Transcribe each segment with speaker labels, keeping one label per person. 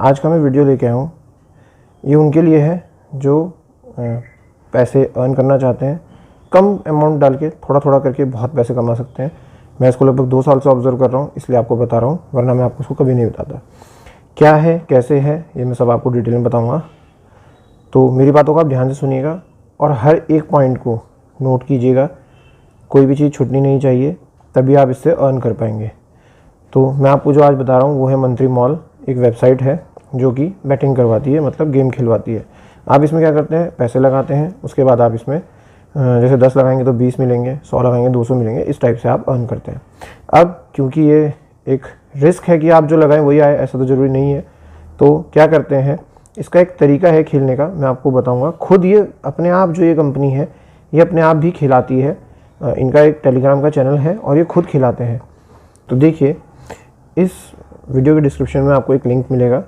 Speaker 1: आज का मैं वीडियो लेके आया हूँ, ये उनके लिए है जो पैसे अर्न करना चाहते हैं। कम अमाउंट डाल के थोड़ा थोड़ा करके बहुत पैसे कमा सकते हैं। मैं इसको लगभग 2 साल से ऑब्जर्व कर रहा हूँ, इसलिए आपको बता रहा हूँ, वरना मैं आपको इसको कभी नहीं बताता। क्या है, कैसे है, ये मैं सब आपको डिटेल में बताऊँगा। तो मेरी बातों को आप ध्यान से सुनिएगा और हर एक पॉइंट को नोट कीजिएगा। कोई भी चीज़ छूटनी नहीं चाहिए, तभी आप इससे अर्न कर पाएंगे। तो मैं आपको जो आज बता रहा हूँ वो है मंत्री मॉल। एक वेबसाइट है जो कि बैटिंग करवाती है, मतलब गेम खिलवाती है। आप इसमें क्या करते हैं, पैसे लगाते हैं, उसके बाद आप इसमें जैसे 10 लगाएंगे तो 20 मिलेंगे, 100 लगाएंगे 200 मिलेंगे, इस टाइप से आप अर्न करते हैं। अब क्योंकि ये एक रिस्क है कि आप जो लगाएं वही आए, ऐसा तो ज़रूरी नहीं है। तो क्या करते हैं, इसका एक तरीका है खेलने का, मैं आपको बताऊंगा। खुद ये अपने आप, जो ये कंपनी है ये अपने आप भी खिलाती है। इनका एक टेलीग्राम का चैनल है और ये खुद खिलाते हैं। तो देखिए, इस वीडियो के डिस्क्रिप्शन में आपको एक लिंक मिलेगा,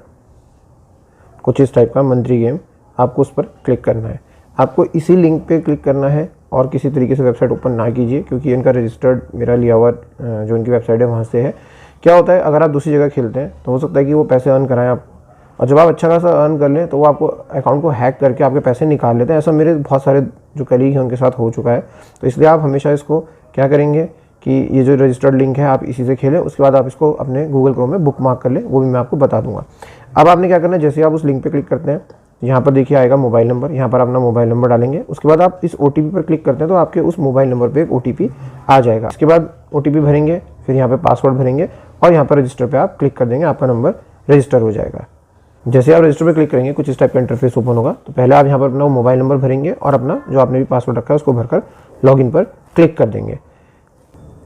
Speaker 1: कुछ इस टाइप का, मंत्री गेम। आपको उस पर क्लिक करना है, आपको इसी लिंक पे क्लिक करना है और किसी तरीके से वेबसाइट ओपन ना कीजिए, क्योंकि इनका रजिस्टर्ड मेरा लिया हुआ जो इनकी वेबसाइट है वहाँ से है। क्या होता है, अगर आप दूसरी जगह खेलते हैं तो हो सकता है कि वो पैसे अर्न कराएं आपको, और जब आप अच्छा खासा अर्न कर लें तो वो आपको अकाउंट को हैक करके आपके पैसे निकाल लेते हैं। ऐसा मेरे बहुत सारे जो कलीग हैं उनके साथ हो चुका है। तो इसलिए आप हमेशा इसको क्या करेंगे कि ये जो रजिस्टर्ड लिंक है आप इसी से खेलें, उसके बाद आप इसको अपने गूगल क्रोम में बुक मार्क कर लें, वो भी मैं आपको बता दूंगा। अब आपने क्या करना है, जैसे आप उस लिंक पे क्लिक करते हैं, यहाँ पर देखिए आएगा मोबाइल नंबर, यहाँ पर अपना मोबाइल नंबर डालेंगे। उसके बाद आप इस OTP पर क्लिक करते हैं तो आपके उस मोबाइल नंबर पे एक OTP आ जाएगा। इसके बाद OTP भरेंगे, फिर यहाँ पे पासवर्ड भरेंगे और यहाँ पर रजिस्टर पे आप क्लिक कर देंगे, आपका नंबर रजिस्टर हो जाएगा। जैसे आप रजिस्टर पे क्लिक करेंगे कुछ इस टाइप का इंटरफेस ओपन होगा। तो पहले आप यहाँ पर अपना मोबाइल नंबर भरेंगे और अपना जो आपने भी पासवर्ड रखा है उसको भरकर लॉगिन पर क्लिक कर देंगे।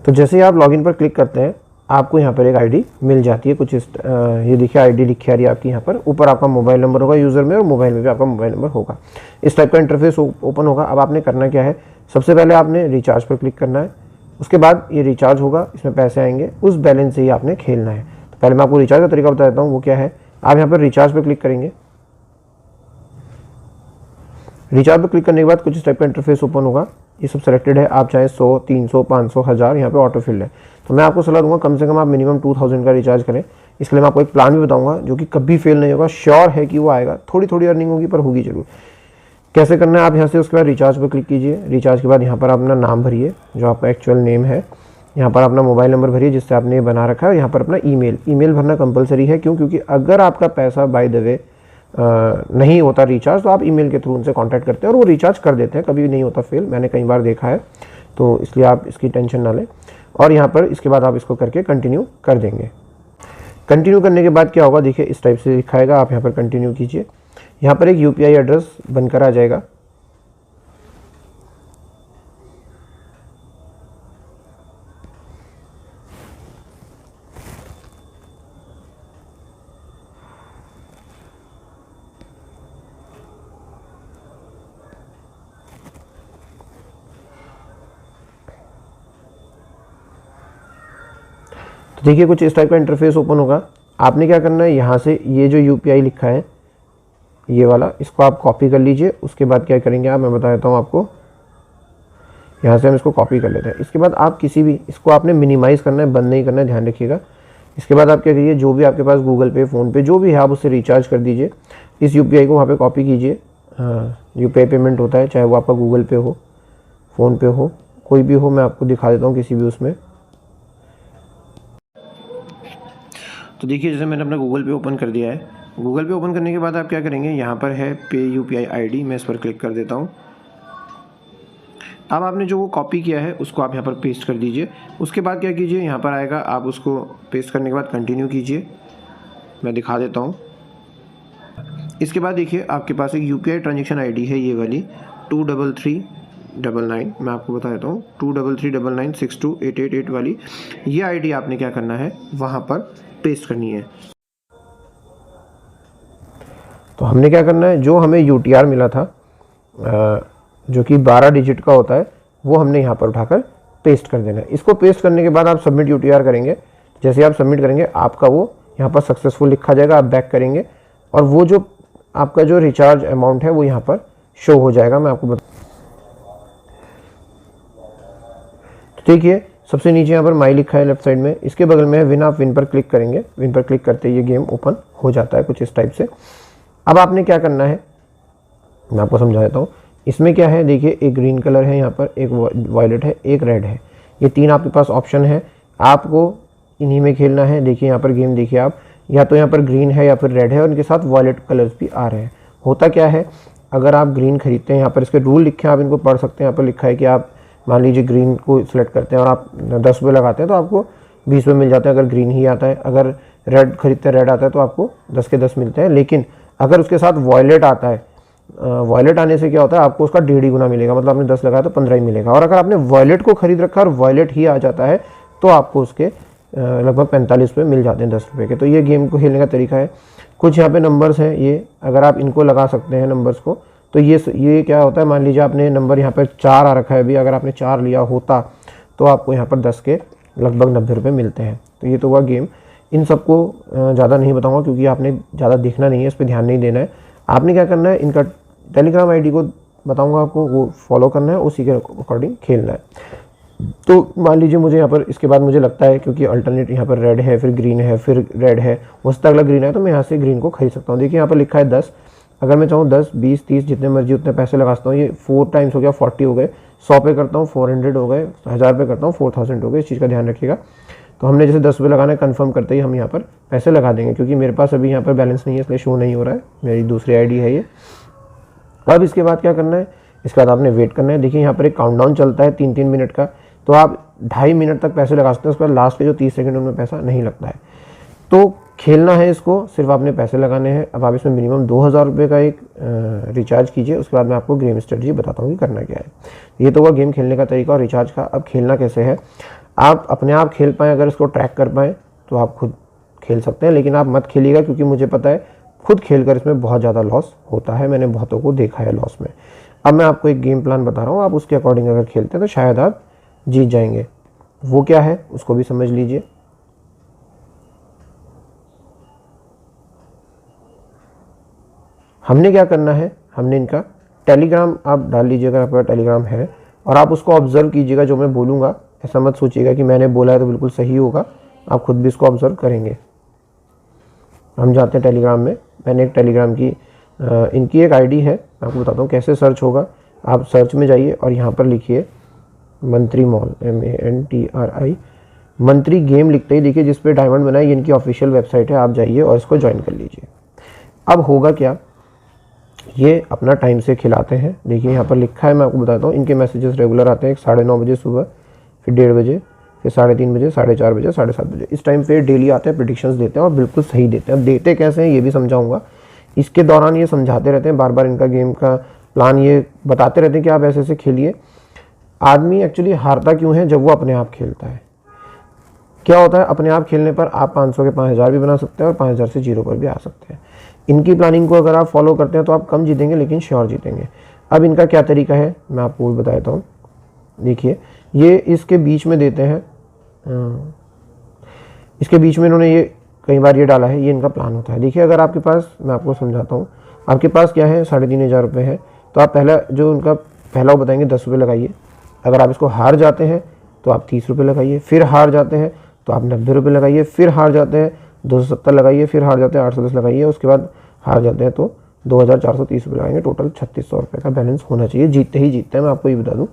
Speaker 1: तो जैसे ही आप लॉगिन पर क्लिक करते हैं आपको यहाँ पर एक आईडी मिल जाती है, कुछ ये देखिए आईडी लिखी आ रही है आपकी, यहाँ पर ऊपर आपका मोबाइल नंबर होगा यूज़र में और मोबाइल में भी आपका मोबाइल नंबर होगा। इस टाइप का इंटरफेस ओपन होगा। अब आपने करना क्या है, सबसे पहले आपने रिचार्ज पर क्लिक करना है। उसके बाद ये रिचार्ज होगा, इसमें पैसे आएंगे, उस बैलेंस से ही आपने खेलना है। तो पहले मैं आपको रिचार्ज का तरीका बता देता हूँ, वो क्या है। आप यहाँ पर रिचार्ज पर क्लिक करेंगे। रिचार्ज पर क्लिक करने के बाद कुछ इस टाइप का इंटरफेस ओपन होगा। ये सब सेलेक्टेड है, आप चाहे 100, 300, 500, 1000 यहाँ पे ऑटो फिल्ड है। तो मैं आपको सलाह दूंगा कम से कम आप मिनिमम 2000 का रिचार्ज करें। इसके लिए मैं आपको एक प्लान भी बताऊंगा जो कि कभी फेल नहीं होगा, श्योर है कि वो आएगा। थोड़ी थोड़ी अर्निंग होगी पर होगी जरूर। कैसे करना है, आप यहाँ से उसके बाद रिचार्ज पर क्लिक कीजिए। रिचार्ज के बाद यहाँ पर अपना नाम भरिए, जो आपका एक्चुअल नेम है। यहाँ पर अपना मोबाइल नंबर भरिए जिससे आपने ये बना रखा है। यहाँ पर अपना ईमेल भरना कंपलसरी है। क्यों? क्योंकि अगर आपका पैसा बाय द वे नहीं होता रिचार्ज तो आप ईमेल के थ्रू उनसे कांटेक्ट करते हैं और वो रिचार्ज कर देते हैं, कभी भी नहीं होता फेल, मैंने कई बार देखा है। तो इसलिए आप इसकी टेंशन ना लें। और यहाँ पर इसके बाद आप इसको करके कंटिन्यू कर देंगे। कंटिन्यू करने के बाद क्या होगा, देखिए इस टाइप से दिखाएगा, आप यहाँ पर कंटिन्यू कीजिए। यहाँ पर एक UPI एड्रेस बनकर आ जाएगा। तो देखिए कुछ इस टाइप का इंटरफेस ओपन होगा। आपने क्या करना है, यहाँ से ये जो UPI लिखा है ये वाला, इसको आप कॉपी कर लीजिए। उसके बाद क्या करेंगे आप, मैं बता देता हूँ आपको। यहाँ से हम इसको कॉपी कर लेते हैं। इसके बाद आप किसी भी, इसको आपने मिनिमाइज़ करना है, बंद नहीं करना है, ध्यान रखिएगा। इसके बाद आप क्या करिए, जो भी आपके पास गूगल पे, फ़ोन पे, जो भी है आप उससे रिचार्ज कर दीजिए। इस UPI को वहाँ पर कॉपी कीजिए। UPI पेमेंट होता है, चाहे वो आपका गूगल पे हो, फ़ोन पे हो, कोई भी हो। मैं आपको दिखा देता हूँ किसी भी उसमें। तो देखिए जैसे मैंने अपना गूगल पे ओपन कर दिया है। गूगल पे ओपन करने के बाद आप क्या करेंगे, यहाँ पर है पे UPI ID, मैं इस पर क्लिक कर देता हूँ। अब आपने जो वो कॉपी किया है उसको आप यहाँ पर पेस्ट कर दीजिए। उसके बाद क्या कीजिए, यहाँ पर आएगा, आप उसको पेस्ट करने के बाद कंटिन्यू कीजिए। मैं दिखा देता हूँ। इसके बाद देखिए आपके पास एक UPI ट्रांजेक्शन ID है, ये वाली 23399, मैं आपको बता देता हूँ, 23399628888 वाली ये ID आपने क्या करना है, वहाँ पर पेस्ट करनी है। तो हमने क्या करना है, जो हमें UTR मिला था जो कि 12 डिजिट का होता है, वो हमने यहाँ पर उठाकर पेस्ट कर देना है। इसको पेस्ट करने के बाद आप सबमिट UTR करेंगे। जैसे आप सबमिट करेंगे आपका वो यहाँ पर सक्सेसफुल लिखा जाएगा। आप बैक करेंगे और वो जो आपका जो रिचार्ज अमाउंट है वो यहाँ पर शो हो जाएगा। मैं आपको देखिए सबसे नीचे यहाँ पर माई लिखा है लेफ्ट साइड में, इसके बगल में है विन। आप विन पर क्लिक करेंगे, विन पर क्लिक करते ही ये गेम ओपन हो जाता है कुछ इस टाइप से। अब आपने क्या करना है मैं आपको समझा देता हूँ। इसमें क्या है देखिए, एक ग्रीन कलर है यहाँ पर, एक वायलेट है, एक रेड है, ये 3 आपके पास ऑप्शन है, आपको इन्हीं में खेलना है। देखिए यहाँ पर गेम देखिए आप, या तो यहाँ पर ग्रीन है या फिर रेड है और इनके साथ वायलेट कलर्स भी आ रहे हैं। होता क्या है, अगर आप ग्रीन खरीदते हैं, यहाँ पर इसके रूल लिखे हैं, आप इनको पढ़ सकते हैं। यहाँ पर लिखा है कि आप मान लीजिए ग्रीन को सिलेक्ट करते हैं और आप 10 रुपये लगाते हैं तो आपको 20 रुपये मिल जाते हैं, अगर ग्रीन ही आता है। अगर रेड खरीदते हैं, रेड आता है तो आपको 10 के 10 मिलते हैं। लेकिन अगर उसके साथ वॉयलेट आता है, वॉयलेट आने से क्या होता है, आपको उसका 1.5 गुना मिलेगा, मतलब आपने 10 लगाया तो 15 ही मिलेगा। और अगर आपने वॉयलेट को खरीद रखा और वॉयलेट ही आ जाता है तो आपको उसके लगभग 45 रुपये मिल जाते हैं 10 रुपये के। तो ये गेम को खेलने का तरीका है। कुछ यहाँ पे नंबर्स हैं, ये अगर आप इनको लगा सकते हैं नंबर्स को, तो ये क्या होता है, मान लीजिए आपने नंबर यहाँ पर 4 आ रखा है अभी, अगर आपने 4 लिया होता तो आपको यहाँ पर 10 के लगभग 90 रुपये मिलते हैं। तो ये तो हुआ गेम। इन सबको ज़्यादा नहीं बताऊँगा क्योंकि आपने ज़्यादा देखना नहीं है, इस पर ध्यान नहीं देना है। आपने क्या करना है, इनका टेलीग्राम आईडी को बताऊंगा आपको, वो फॉलो करना है, उसी के अकॉर्डिंग खेलना है। तो मान लीजिए मुझे यहाँ पर इसके बाद मुझे लगता है, क्योंकि अल्टरनेट यहाँ पर रेड है, फिर ग्रीन है, फिर रेड है, उससे अगला ग्रीन है, तो मैं यहाँ से ग्रीन को खरीद सकता हूँ। देखिए यहाँ पर लिखा है 10, अगर मैं चाहूँ 10, 20, 30 जितने मर्जी उतने पैसे लगा सकता हूँ। ये 4 टाइम्स हो गया, 40 हो गए, 100 पे करता हूँ 400 हो गए, 1000 पे करता हूँ 4000 हो गए। इस चीज़ का ध्यान रखिएगा। तो हमने जैसे 10 रुपये लगाना है, कन्फर्म करते ही हम यहाँ पर पैसे लगा देंगे, क्योंकि मेरे पास अभी यहाँ पर बैलेंस नहीं है इसलिए शो नहीं हो रहा है, मेरी दूसरी आईडी है ये। अब इसके बाद क्या करना है, इसके बाद आपने वेट करना है। देखिए यहाँ पर एक काउंटडाउन चलता है 3-3 मिनट का, तो आप 2.5 मिनट तक पैसे लगा सकते हैं। उसके बाद लास्ट के जो 30 सेकंड उनमें पैसा नहीं लगता है। तो खेलना है इसको, सिर्फ आपने पैसे लगाने हैं। अब आप इसमें मिनिमम 2000 रुपये का एक रिचार्ज कीजिए, उसके बाद मैं आपको गेम स्ट्रेटजी बताता हूँ कि करना क्या है। ये तो हुआ गेम खेलने का तरीका और रिचार्ज का। अब खेलना कैसे है, आप अपने आप खेल पाएँ, अगर इसको ट्रैक कर पाएँ तो आप खुद खेल सकते हैं, लेकिन आप मत खेलिएगा, क्योंकि मुझे पता है खुद खेलकर इसमें बहुत ज़्यादा लॉस होता है, मैंने बहुतों को देखा है लॉस में। अब मैं आपको एक गेम प्लान बता रहा हूँ, आप उसके अकॉर्डिंग अगर खेलते हैं तो शायद आप जीत जाएंगे। वो क्या है उसको भी समझ लीजिए। हमने क्या करना है, हमने इनका टेलीग्राम आप डाल लीजिए अगर आपका टेलीग्राम है, और आप उसको ऑब्जर्व कीजिएगा जो मैं बोलूँगा। ऐसा मत सोचिएगा कि मैंने बोला है तो बिल्कुल सही होगा, आप खुद भी इसको ऑब्जर्व करेंगे। हम जाते हैं टेलीग्राम में। मैंने एक टेलीग्राम की इनकी एक आईडी है, मैं आपको बताता हूँ कैसे सर्च होगा। आप सर्च में जाइए और यहाँ पर लिखिए मंत्री मॉल, MANTRI, मंत्री गेम लिखते ही देखिए जिस पे डायमंड बना है, ये इनकी ऑफिशियल वेबसाइट है, आप जाइए और इसको ज्वाइन कर लीजिए। अब होगा क्या, ये अपना टाइम से खिलाते हैं। देखिए यहाँ पर लिखा है, मैं आपको बताता हूँ, इनके मैसेजेस रेगुलर आते हैं, 9:30 बजे सुबह, फिर 1:30 बजे, फिर 3:30 बजे, 4:30 बजे, 7:30 बजे, इस टाइम पे डेली आते हैं, प्रेडिक्शंस देते हैं और बिल्कुल सही देते हैं। अब देते कैसे हैं ये भी समझाऊंगा। इसके दौरान ये समझाते रहते हैं, बार बार इनका गेम का प्लान ये बताते रहते हैं कि आप ऐसे ऐसे खेलिए। आदमी एक्चुअली हारता क्यों है, जब वो अपने आप खेलता है। क्या होता है, अपने आप खेलने पर आप 500 के 5000 भी बना सकते हैं और 5000 से 0 पर भी आ सकते हैं। इनकी प्लानिंग को अगर आप फॉलो करते हैं तो आप कम जीतेंगे लेकिन श्योर जीतेंगे। अब इनका क्या तरीका है मैं आपको भी बताता हूँ। देखिए ये इसके बीच में देते हैं, इसके बीच में इन्होंने ये कई बार ये डाला है, ये इनका प्लान होता है। देखिए अगर आपके पास, मैं आपको समझाता हूँ, आपके पास क्या है 3500 रुपये है, तो आप पहला जो उनका पहला वो बताएंगे 10 रुपये लगाइए। अगर आप इसको हार जाते हैं तो आप 30 रुपये लगाइए, फिर हार जाते हैं तो आप 90 रुपये लगाइए, फिर हार जाते हैं 270 लगाइए, फिर हार जाते हैं 810 लगाइए, उसके बाद हार जाते हैं तो 2430 रुपये लगाएंगे। टोटल 3600 रुपये का बैलेंस होना चाहिए, जीतते ही जीतते हैं। मैं आपको ये बता दूं,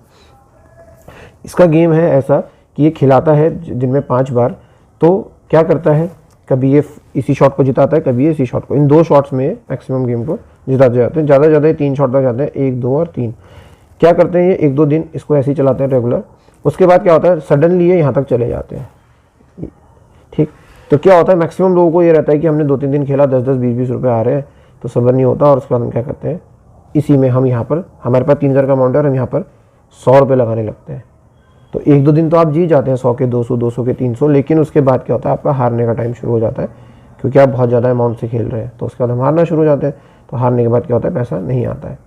Speaker 1: इसका गेम है ऐसा कि ये खिलाता है दिन में 5 बार। तो क्या करता है, कभी ये इसी शॉट को जिताता है, कभी ये इसी शॉट को, इन 2 शॉट्स में मैक्सिमम गेम को जिताते जाते हैं। ज़्यादा से ज़्यादा 3 शॉट तक जाते हैं, 1, 2 और 3। क्या करते हैं, ये 1-2 दिन इसको ऐसे ही चलाते हैं रेगुलर। उसके बाद क्या होता है, सडनली ये यहाँ तक चले जाते हैं। ठीक, तो क्या होता है, मैक्सिमम लोगों को ये रहता है कि हमने 2-3 दिन खेला, 10-10, 20-20 रुपये आ रहे हैं, तो सब्र नहीं होता। और उसके बाद हम क्या करते हैं, इसी में हम यहाँ पर, हमारे पास 3000 का अमाउंट है और हम यहाँ पर 100 रुपये लगाने लगते हैं। तो 1-2 दिन तो आप जीत जाते हैं, 100 के 200, 200 के 300, लेकिन उसके बाद क्या होता है, आपका हारने का टाइम शुरू हो जाता है, क्योंकि आप बहुत ज़्यादा अमाउंट से खेल रहे हैं। तो उसके बाद हम हारना शुरू हो जाते हैं, तो हारने के बाद क्या होता है, पैसा नहीं आता है।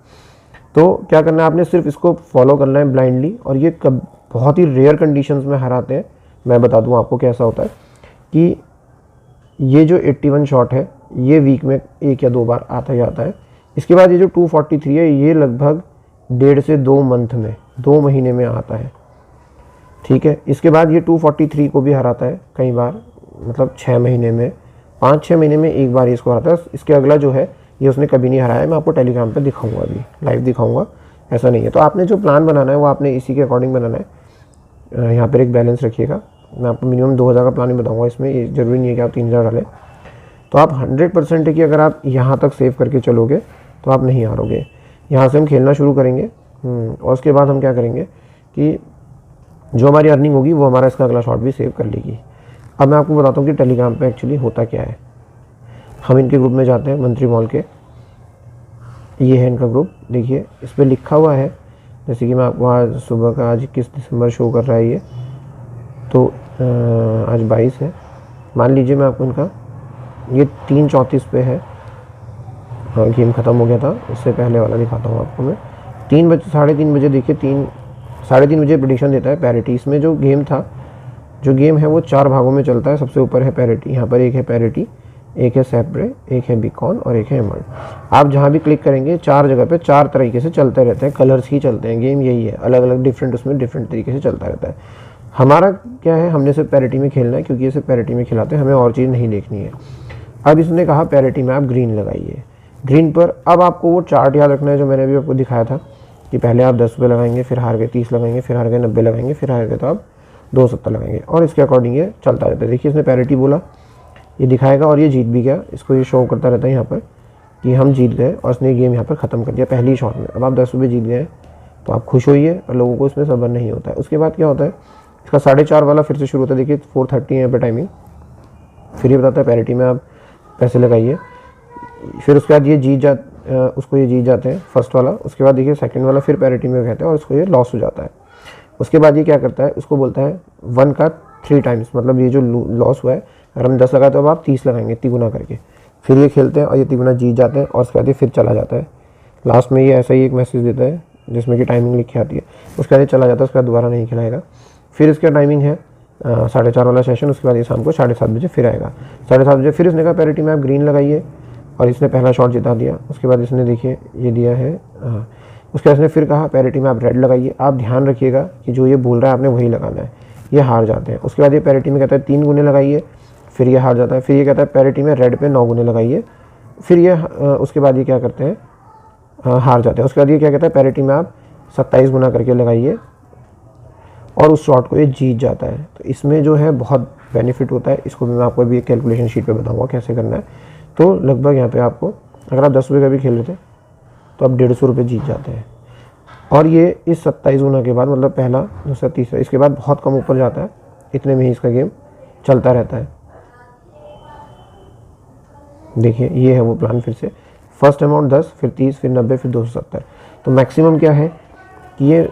Speaker 1: तो क्या करना है, आपने सिर्फ इसको फॉलो करना है ब्लाइंडली। और ये बहुत ही रेयर कंडीशंस में हराते हैं। मैं बता दूं आपको कैसा होता है कि ये जो 81 शॉट है, ये वीक में 1 या 2 बार आता ही आता है। इसके बाद ये जो 243 है, ये लगभग 1.5 से 2 मंथ में, 2 महीने में आता है। ठीक है। इसके बाद ये 243 को भी हराता है कई बार, मतलब 6 महीने में, 5-6 महीने में एक बार इसको हराता है। इसके अगला जो है ये उसने कभी नहीं हराया। मैं आपको टेलीग्राम पर दिखाऊंगा, अभी लाइव दिखाऊंगा, ऐसा नहीं है। तो आपने जो प्लान बनाना है वो आपने इसी के अकॉर्डिंग बनाना है। यहाँ पर एक बैलेंस रखिएगा। मैं आपको मिनिमम 2000 का प्लान ही बताऊँगा, इसमें ये ज़रूरी नहीं है कि आप 3000 डालें। तो आप 100% है कि अगर आप यहाँ तक सेव करके चलोगे तो आप नहीं हारोगे। यहाँ से हम खेलना शुरू करेंगे और उसके बाद हम क्या करेंगे कि जो हमारी अर्निंग होगी वो हमारा इसका अगला शॉट भी सेव कर लेगी। अब मैं आपको बताता हूँ कि टेलीग्राम पे एक्चुअली होता क्या है। हम इनके ग्रुप में जाते हैं, मंत्री मॉल के, ये है इनका ग्रुप। देखिए इस पर लिखा हुआ है, जैसे कि मैं आपको आज सुबह का, आज 21 दिसंबर शो कर रहा है ये, तो आज 22 है, मान लीजिए मैं आपको इनका ये 3:34 पे है। हाँ, गेम ख़त्म हो गया था, उससे पहले वाला दिखाता हूँ आपको मैं। 3:30 बजे देखिए, 3-3:30 बजे प्रेडिक्शन देता है पैरिटी। इसमें जो गेम था, जो गेम है वो 4 भागों में चलता है। सबसे ऊपर है पैरिटी, यहाँ पर एक है पैरिटी, एक है सेपरे, एक है बीकॉन और एक है एमर्ल्ड। आप जहाँ भी क्लिक करेंगे 4 जगह पे 4 तरीके से चलते रहते हैं, कलर्स ही चलते हैं। गेम यही है, अलग अलग डिफरेंट, उसमें डिफरेंट तरीके से चलता रहता है। हमारा क्या है, हमने सिर्फ पैरिटी में खेलना है, क्योंकि ये सिर्फ पैरिटी में खिलाते हैं, हमें और चीज़ नहीं देखनी है। अब इसने कहा पैरिटी में आप ग्रीन लगाइए। ग्रीन पर अब आपको वो चार्ट याद रखना है जो मैंने अभी आपको दिखाया था कि पहले आप 10 रुपये लगाएंगे, फिर हार गए 30 लगाएंगे, फिर हार गए 90 लगाएंगे, फिर हार गए तो आप 270 लगाएंगे, और इसके अकॉर्डिंग ये चलता रहता है। देखिए इसने पैरिटी बोला, ये दिखाएगा और ये जीत भी गया। इसको ये शो करता रहता है यहाँ पर कि हम जीत गए, और इसने गेम यहाँ पर ख़त्म कर दिया पहली शॉट में। अब आप 10 रुपये जीत गए तो आप खुश होइए, और लोगों को इसमें सब्र नहीं होता है। उसके बाद क्या होता है, इसका 4:30 वाला फिर से शुरू होता है। देखिए 4:30 है यहाँ पर टाइमिंग। फिर ये बताता है पैरिटी में आप पैसे लगाइए। फिर उसके बाद ये उसको ये जीत जाते हैं फर्स्ट वाला। उसके बाद देखिए सेकंड वाला फिर पैरिटी में कहते हैं और उसको ये लॉस हो जाता है। उसके बाद ये क्या करता है, उसको बोलता है 1 का 3 टाइम्स, मतलब ये जो लॉस हुआ है, अगर हम 10 लगाए तो अब आप 30 लगाएंगे तिगुना करके। फिर ये खेलते हैं और ये तिगुना जीत जाते हैं, और उसके बाद ये फिर चला जाता है। लास्ट में ये ऐसा ही एक मैसेज देता है जिसमें कि टाइमिंग लिखी आती है। उसके बाद ये चला जाता है, उसके बाद दोबारा नहीं खिलाएगा। फिर इसका टाइमिंग है 4:30 वाला सेशन। उसके बाद ये शाम को 7:30 बजे फिर आएगा। 7:30 बजे फिर इसने कहा पैरिटी में आप ग्रीन लगाइए, और इसने पहला शॉट जिता दिया। उसके बाद इसने देखिए ये दिया है, उसके बाद इसने फिर कहा पैरिटी में आप रेड लगाइए। आप ध्यान रखिएगा कि जो ये बोल रहा है आपने वही लगाना है, ये हार जाते हैं। उसके बाद ये पैरिटी में कहता है 3 गुने लगाइए, फिर ये हार जाता है। फिर ये कहता है पैरिटी में रेड पे 9 गुने लगाइए, फिर ये उसके बाद ये क्या करते हैं, हार जाते हैं। उसके बाद ये क्या कहता है पैरिटी में आप 27 गुना करके लगाइए, और उस शॉट को ये जीत जाता है। तो इसमें जो है बहुत बेनिफिट होता है। इसको भी मैं आपको अभी एक कैलकुलेशन शीट पे बताऊंगा कैसे करना है। तो लगभग यहाँ पे आपको, अगर आप 10 रुपये का भी खेल रहे थे तो आप 150 रुपये जीत जाते हैं। और ये इस 27 गुना के बाद, मतलब पहला दूसरा तीसरा, इसके बाद बहुत कम ऊपर जाता है। इतने में ही इसका गेम चलता रहता है। देखिए ये है वो प्लान। फिर से फर्स्ट अमाउंट 10, फिर 30, फिर 90, फिर 270। तो मैक्सिमम क्या है कि ये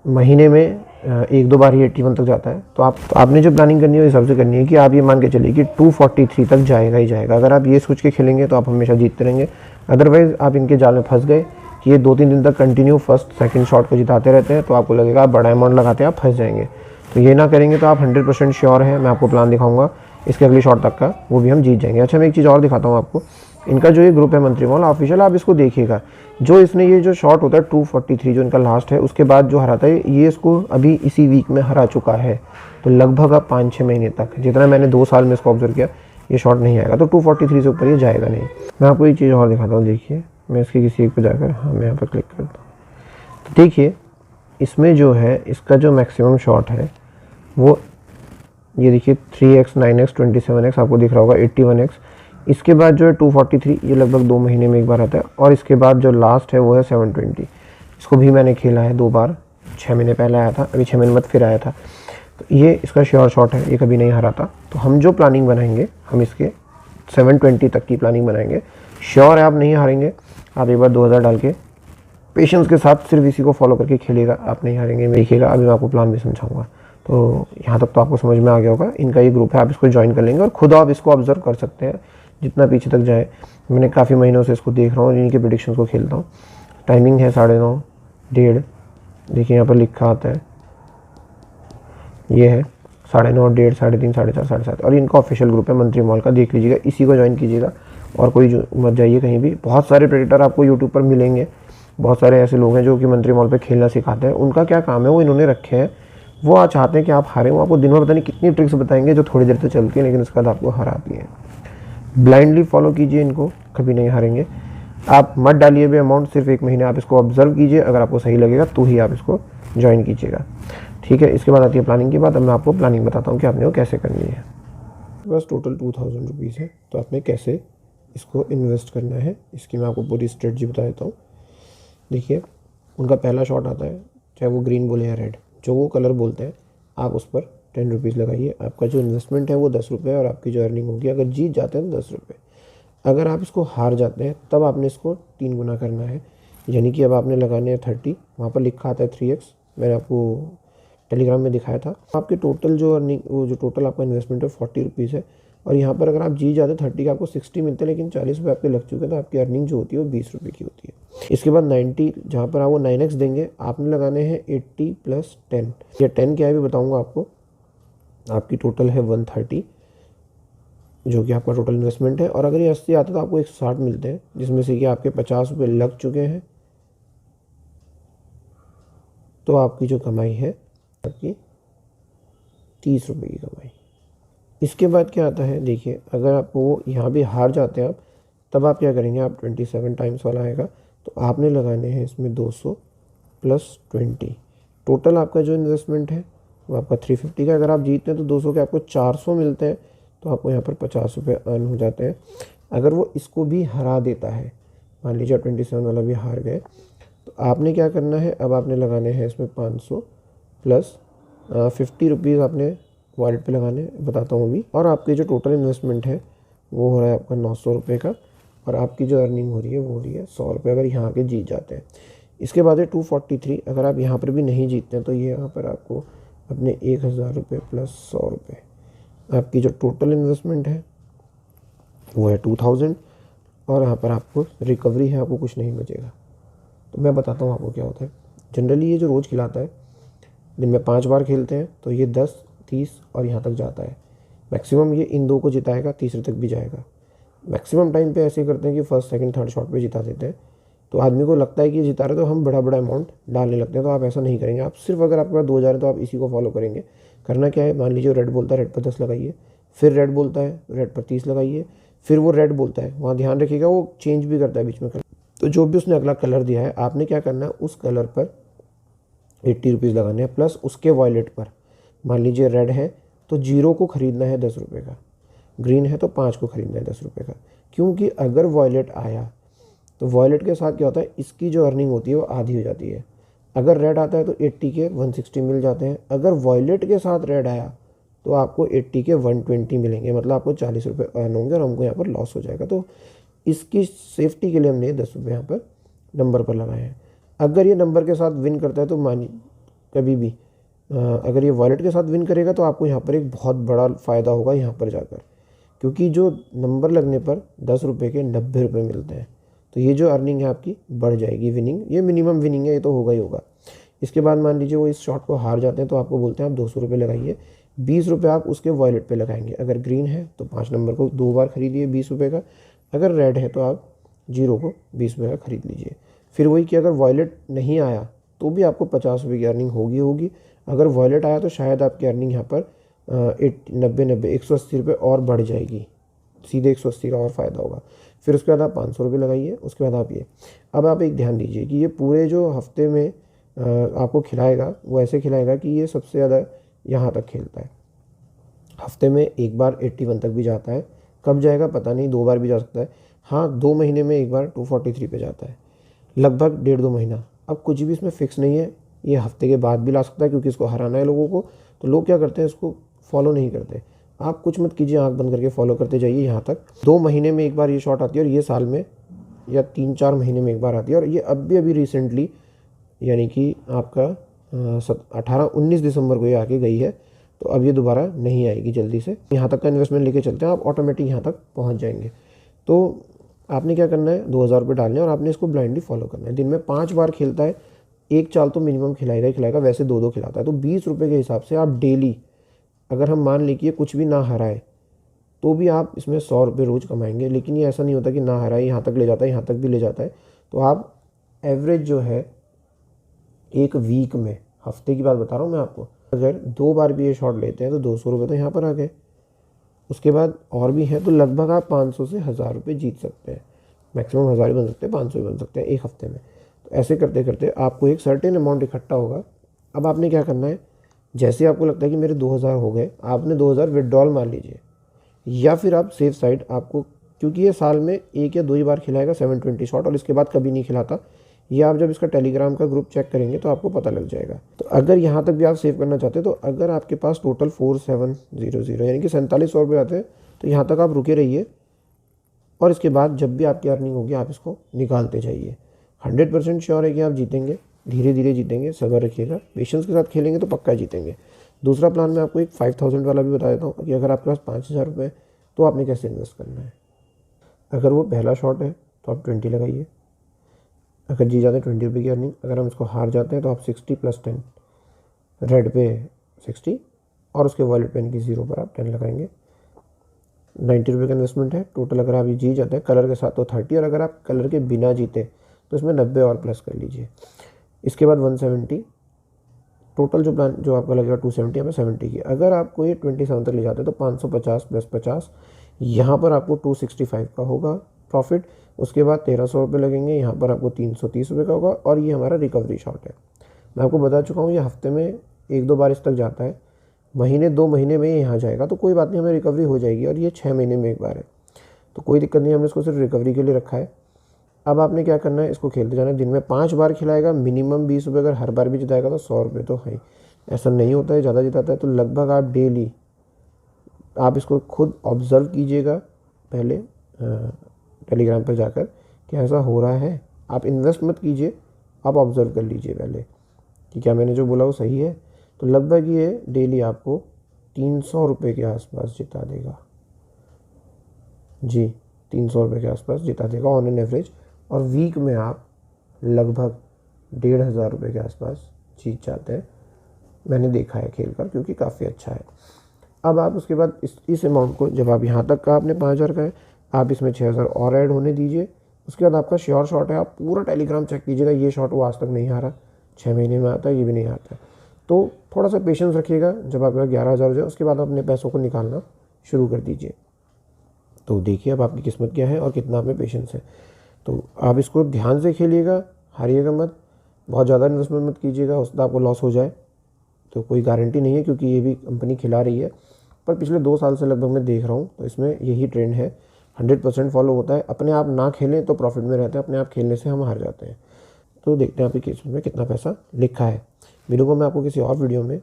Speaker 1: महीने में 1-2 बार ही 81 तक जाता है। तो आपने जो प्लानिंग करनी है इस हिसाब से करनी है कि आप ये मान के चलिए कि 243 तक जाएगा ही जाएगा। अगर आप ये सोच के खेलेंगे तो आप हमेशा जीतते रहेंगे। अदरवाइज़ आप इनके जाल में फंस गए कि ये 2-3 दिन तक कंटिन्यू फर्स्ट सेकंड शॉट को जिताते रहते हैं, तो आपको लगेगा आप बड़ा अमाउंट लगाते हैं, आप फंस जाएंगे। तो ये ना करेंगे तो आप 100% श्योर है, मैं आपको प्लान दिखाऊंगा इसके अगली शॉट तक का, वो भी हम जीत जाएंगे। अच्छा मैं एक चीज़ और दिखाता हूँ आपको। इनका जो ये ग्रुप है मंत्री मॉल ऑफिशियल, आप इसको देखिएगा। जो इसने ये जो शॉट होता है 243 जो इनका लास्ट है, उसके बाद जो हराता है ये इसको अभी इसी वीक में हरा चुका है। तो लगभग अब 5-6 महीने तक, जितना मैंने 2 साल में इसको ऑब्जर्व किया, ये शॉट नहीं आएगा। तो 243 से ऊपर ये जाएगा नहीं। मैं आपको एक चीज़ और दिखाता हूँ। देखिए मैं इसके किसी एक पर जाकर, हाँ मैं यहाँ पर क्लिक करता हूँ। तो देखिए इसमें जो है इसका जो मैक्सिमम शॉट है वो ये देखिए 3x, 9x, 27x आपको दिख रहा होगा, 81x। इसके बाद जो है 243, ये लगभग 2 महीने में एक बार आता है। और इसके बाद जो लास्ट है वो है 720। इसको भी मैंने खेला है 2 बार, 6 महीने पहले आया था, अभी 6 महीने बाद फिर आया था। तो ये इसका श्योर शॉट है, ये कभी नहीं हरा था। तो हम जो प्लानिंग बनाएंगे, हम इसके 720 तक की प्लानिंग बनाएंगे। श्योर है आप नहीं हारेंगे। आप एक बार 2000 डाल के पेशेंस के साथ सिर्फ इसी को फॉलो करके खेलिएगा, आप नहीं हारेंगे। देखिएगा अभी मैं आपको प्लान भी समझाऊंगा। तो यहाँ तक तो आपको समझ में आ गया होगा। इनका ये ग्रुप है, आप इसको ज्वाइन कर लेंगे और खुद आप इसको ऑब्जर्व कर सकते हैं जितना पीछे तक जाए। मैंने काफ़ी महीनों से इसको देख रहा हूँ, इनके प्रेडिक्शंस को खेलता हूँ। टाइमिंग है 9:30, 1:30। देखिए यहाँ पर लिखा आता है, ये है 9:30, 1:30, 3:30, 4:30, 7:30। और इनका ऑफिशियल ग्रुप है मंत्री मॉल का, देख लीजिएगा, इसी को ज्वाइन कीजिएगा और कोई मत जाइए कहीं भी। बहुत सारे प्रेडिक्टर आपको यूट्यूब पर मिलेंगे, बहुत सारे ऐसे लोग हैं जो कि मंत्री मॉल पे खेलना सिखाते हैं। उनका क्या काम है, वो इन्होंने रखे हैं वो आप चाहते हैं कि आप हारें। वो आपको दिन भर पता नहीं कितनी ट्रिक्स बताएंगे जो थोड़ी देर तक चलती हैं, लेकिन उसके बाद आपको हराती हैं। ब्लाइंडली फॉलो कीजिए इनको, कभी नहीं हारेंगे। आप मत डालिए भी अमाउंट, सिर्फ 1 महीने आप इसको ऑब्जर्व कीजिए, अगर आपको सही लगेगा तो ही आप इसको ज्वाइन कीजिएगा, ठीक है। इसके बाद आती है प्लानिंग की बात। अब मैं आपको प्लानिंग बताता हूँ कि आपने वो कैसे करनी है। बस टोटल 2000 रुपीज़ है, तो आपने कैसे इसको इन्वेस्ट करना है इसकी मैं आपको पूरी स्ट्रेटजी बता देता हूँ। देखिए, उनका पहला शॉट आता है, चाहे वो ग्रीन बोले या रेड, जो वो कलर बोलते हैं, आप उस पर 10 रुपीज़ लगाइए। आपका जो इन्वेस्टमेंट है वो 10 रुपये, और आपकी जो अर्निंग होगी, अगर जीत जाते हैं तो 10 रुपये। अगर आप इसको हार जाते हैं तब आपने इसको 3 गुना करना है, यानी कि अब आपने लगाने हैं 30। वहाँ पर लिखा आता है 3x, मैंने आपको टेलीग्राम में दिखाया था। आपके टोटल जो अर्निंग, वो जो टोटल आपका इन्वेस्टमेंट है 40 रुपीज़ है, और यहाँ पर अगर आप जीत जाते 30 के आपको 60 मिलते हैं, लेकिन 40 रुपये आपके लग चुके हैं, तो आपकी अर्निंग जो होती है वो 20 रुपये की होती है। इसके बाद 90, जहाँ पर आप वो 9x देंगे, आपने लगाने हैं 80 + 10। या 10 क्या है भी बताऊँगा आपको। आपकी टोटल है 130, जो कि आपका टोटल इन्वेस्टमेंट है। और अगर ये 80 आता है तो आपको 160 मिलते हैं, जिसमें से कि आपके 50 रुपये लग चुके हैं। तो आपकी जो कमाई है आपकी 30 रुपये की कमाई। इसके बाद क्या आता है, देखिए, अगर आप वो यहाँ भी हार जाते हैं आप, तब आप क्या करेंगे, आप 27 टाइम्स वाला आएगा, तो आपने लगाने हैं इसमें 200 + 20। टोटल आपका जो इन्वेस्टमेंट है वो आपका 350 का। अगर आप जीतते हैं तो 200 के आपको 400 मिलते हैं, तो आपको यहाँ पर 50 रुपये अर्न हो जाते हैं। अगर वो इसको भी हरा देता है, मान लीजिए 27 वाला भी हार गए, तो आपने क्या करना है, अब आपने लगाने हैं इसमें 500 + 50 रुपीज़ आपने वॉलेट पे लगाने, बताता हूँ अभी। और आपकी जो टोटल इन्वेस्टमेंट है वो हो रहा है आपका 900 रुपये का, और आपकी जो अर्निंग हो रही है वो हो रही है 100 रुपये, अगर यहाँ के जीत जाते हैं। इसके बाद है 243। अगर आप यहाँ पर भी नहीं जीतते हैं तो ये यहाँ पर आपको अपने 1000 रुपये + 100 रुपये, आपकी जो टोटल इन्वेस्टमेंट है वो है 2000, और यहाँ पर आपको रिकवरी है, आपको कुछ नहीं बचेगा। तो मैं बताता हूँ आपको क्या होता है। जनरली ये जो रोज़ खिलाता है, दिन में 5 बार खेलते हैं, तो ये 10, 30 और यहाँ तक जाता है। मैक्सिमम ये इन 2 को जिताएगा, तीसरे तक भी जाएगा। मैक्सिमम टाइम पे ऐसे करते हैं कि फर्स्ट, सेकंड, थर्ड शॉट पे जिता देते हैं। तो आदमी को लगता है कि जिता रहे, तो हम बड़ा बड़ा अमाउंट डालने लगते हैं। तो आप ऐसा नहीं करेंगे। आप सिर्फ, अगर आपके पास 2000 है तो आप इसी को फॉलो करेंगे। करना क्या है, मान लीजिए रेड बोलता है, रेड पर 10 लगाइए। फिर रेड बोलता है, रेड पर 30 लगाइए। फिर वो रेड बोलता है, वहाँ ध्यान रखिएगा वो चेंज भी करता है बीच में कलर। तो जो भी उसने अगला कलर दिया है, आपने क्या करना है, उस कलर पर 80 रुपीज़ लगाने हैं, प्लस उसके वॉलेट पर। मान लीजिए रेड है तो 0 को ख़रीदना है 10 रुपये का, ग्रीन है तो 5 को ख़रीदना है 10 रुपये का। क्योंकि अगर वॉलेट आया तो वॉलेट के साथ क्या होता है, इसकी जो अर्निंग होती है वो आधी हो जाती है। अगर रेड आता है तो 80 के 160 मिल जाते हैं। अगर वॉलेट के साथ रेड आया तो आपको 80 के 120 मिलेंगे, मतलब आपको 40 रुपये अर्न होंगे, और हमको यहाँ पर लॉस हो जाएगा। तो इसकी सेफ्टी के लिए हमने 10 रुपये यहाँ पर नंबर पर लगाए हैं। अगर ये नंबर के साथ विन करता है तो मानिए, कभी भी अगर ये वॉलेट के साथ विन करेगा तो आपको यहाँ पर एक बहुत बड़ा फ़ायदा होगा यहाँ पर जाकर, क्योंकि जो नंबर लगने पर 10 रुपये के 90 रुपये मिलते हैं। तो ये जो अर्निंग है आपकी बढ़ जाएगी, विनिंग, ये मिनिमम विनिंग है, ये तो होगा ही होगा। इसके बाद मान लीजिए वो इस शॉट को हार जाते हैं, तो आपको बोलते हैं आप 200 रुपये लगाइए, 20 रुपये आप उसके वॉलेट पे लगाएंगे। अगर ग्रीन है तो 5 नंबर को 2 बार खरीदिए 20 रुपये का। अगर रेड है तो आप 0 को 20 रुपये का खरीद लीजिए। फिर वही कि अगर वॉलेट नहीं आया तो भी आपको 50 रुपये की अर्निंग होगी। अगर वॉलेट आया तो शायद आपकी अर्निंग यहाँ पर 90 180 रुपये और बढ़ जाएगी, सीधे 180 का और फ़ायदा होगा। फिर उसके बाद आप 500 रुपये लगाइए। उसके बाद आप ये, अब आप एक ध्यान दीजिए कि ये पूरे जो हफ्ते में आपको खिलाएगा वो ऐसे खिलाएगा कि ये सबसे ज़्यादा यहाँ तक खेलता है। हफ्ते में एक बार 81 तक भी जाता है, कब जाएगा पता नहीं, 2 बार भी जा सकता है। हाँ, 2 महीने में एक बार 243 पे जाता है, लगभग 1.5-2 महीना। अब कुछ भी इसमें फिक्स नहीं है, ये हफ्ते के बाद भी ला सकता है, क्योंकि इसको हराना है लोगों को। तो लोग क्या करते हैं, इसको फॉलो नहीं करते। आप कुछ मत कीजिए, आंख बंद करके फॉलो करते जाइए यहाँ तक। 2 महीने में एक बार ये शॉट आती है, और ये साल में या 3-4 महीने में एक बार आती है। और ये अभी रिसेंटली, यानी कि आपका 18-19 दिसंबर को ये आके गई है। तो अब ये दोबारा नहीं आएगी जल्दी से। यहाँ तक का इन्वेस्टमेंट लेके चलते हैं, आप ऑटोमेटिक यहाँ तक पहुँच जाएंगे। तो आपने क्या करना है, 2000 रुपये डालने हैं, और आपने इसको ब्लाइंडली फॉलो करना है। दिन में 5 बार खेलता है, एक चाल तो मिनिमम खिलाएगा ही खिलाएगा, वैसे 2-2 खिलाता है। तो 20 रुपये के हिसाब से आप डेली, अगर हम मान लें कि ये कुछ भी ना हराए, तो भी आप इसमें 100 रुपये रोज़ कमाएंगे। लेकिन ये ऐसा नहीं होता कि ना हराए, यहाँ तक ले जाता है, यहाँ तक भी ले जाता है। तो आप एवरेज जो है एक वीक में, हफ्ते की बात बता रहा हूँ मैं आपको, अगर 2 बार भी ये शॉट लेते हैं तो 200 रुपये तो यहाँ पर आ गए। उसके बाद और भी है, तो लगभग आप 500 से 1000 रुपये जीत सकते हैं। मैक्सिमम 1000 ही बन सकते हैं, 500 ही बन सकते हैं एक हफ्ते में। तो ऐसे करते करते आपको एक सर्टेन अमाउंट इकट्ठा होगा। अब आपने क्या करना है, जैसे आपको लगता है कि मेरे 2000 हो गए, आपने 2000 विड्रॉल मार लीजिए, या फिर आप सेफ साइड आपको, क्योंकि ये साल में 1 या 2 ही बार खिलाएगा 720 शॉट, और इसके बाद कभी नहीं खिलाता। ये आप जब इसका टेलीग्राम का ग्रुप चेक करेंगे तो आपको पता लग जाएगा। तो अगर यहाँ तक भी आप सेव करना चाहते हैं, तो अगर आपके पास टोटल 4700 यानी कि 4700 रुपये आते हैं, तो यहाँ तक आप रुके रहिए, और इसके बाद जब भी आपकी अर्निंग होगी आप इसको निकालते जाइए। 100% श्योर है कि आप जीतेंगे, धीरे धीरे जीतेंगे, सब्र रखिएगा, पेशेंस के साथ खेलेंगे तो पक्का जीतेंगे। दूसरा प्लान मैं आपको एक 5000 वाला भी बता देता हूँ कि अगर आपके पास 5000 रुपये है तो आपने कैसे इन्वेस्ट करना है। अगर वो पहला शॉट है तो आप 20 लगाइए, अगर जीत जाते हैं 20 रुपये की अर्निंग। अगर हम इसको हार जाते हैं तो आप 60 + 10 रेड पे 60, और उसके वॉलेट पेन की 0 पर आप 10 लगाएंगे। 90 रुपये का इन्वेस्टमेंट है टोटल। अगर आप ये जीत जाते हैं कलर के साथ तो 30, और अगर आप कलर के बिना जीते तो इसमें 90 और प्लस कर लीजिए। इसके बाद 170, टोटल जो प्लान जो आपका लगेगा 270 या 70 की। अगर आपको ये 27 तक ले जाते हैं तो 550 + 50, यहाँ पर आपको 265 का होगा प्रॉफिट। उसके बाद 1300 रुपये लगेंगे, यहाँ पर आपको 330 रुपये का होगा, और ये हमारा रिकवरी शॉट है। मैं आपको बता चुका हूँ ये हफ्ते में 1-2 बार इस तक जाता है, महीने 2 महीने में यहाँ जाएगा तो कोई बात नहीं, हमें रिकवरी हो जाएगी, और ये 6 महीने में एक बार है तो कोई दिक्कत नहीं, हमने इसको सिर्फ रिकवरी के लिए रखा है। अब आपने क्या करना है, इसको खेलते जाना है। दिन में 5 बार खिलाएगा, मिनिमम 20 रुपये। अगर हर बार भी जिताएगा तो 100 रुपये तो है। ऐसा नहीं होता है ज़्यादा जिताता है, तो लगभग आप डेली आप इसको खुद ऑब्ज़र्व कीजिएगा पहले टेलीग्राम पर जाकर कि ऐसा हो रहा है। आप इन्वेस्ट मत कीजिए, आप ऑब्ज़र्व कर लीजिए पहले कि क्या मैंने जो बोला वो सही है। तो लगभग ये डेली आपको 300 रुपये के आसपास जिता देगा। जी, 300 रुपये के आसपास जिता देगा ऑन एन एवरेज, और वीक में आप लगभग 1500 रुपये के आसपास जीत जाते हैं। मैंने देखा है खेल कर, क्योंकि काफ़ी अच्छा है। अब आप उसके बाद इस अमाउंट को, जब आप यहाँ तक का आपने 5000 का है, आप इसमें 6000 और ऐड होने दीजिए। उसके बाद आपका श्योर शॉट है, आप पूरा टेलीग्राम चेक कीजिएगा। ये शॉट वो आज तक नहीं हारा, 6 महीने में आता है, ये भी नहीं आता है। तो थोड़ा सा पेशेंस रखिएगा। जब आपके पास 11000 हो जाए उसके बाद अपने पैसों को निकालना शुरू कर दीजिए। तो देखिए अब आपकी किस्मत क्या है और कितना आप में पेशेंस है। तो आप इसको ध्यान से खेलिएगा, हारिएगा मत, बहुत ज़्यादा इन्वेस्टमेंट मत कीजिएगा, उससे आपको लॉस हो जाए तो कोई गारंटी नहीं है, क्योंकि ये भी कंपनी खिला रही है। पर पिछले 2 साल से लगभग मैं देख रहा हूँ, तो इसमें यही ट्रेंड है, 100% फॉलो होता है। अपने आप ना खेलें तो प्रॉफिट में रहते हैं, अपने आप खेलने से हम हार जाते हैं। तो देखते हैं आपकी किस्मत में कितना पैसा लिखा है। मिलूंगा मैं आपको किसी और वीडियो में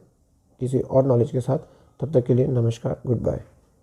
Speaker 1: किसी और नॉलेज के साथ। तब तक के लिए नमस्कार, गुड बाय।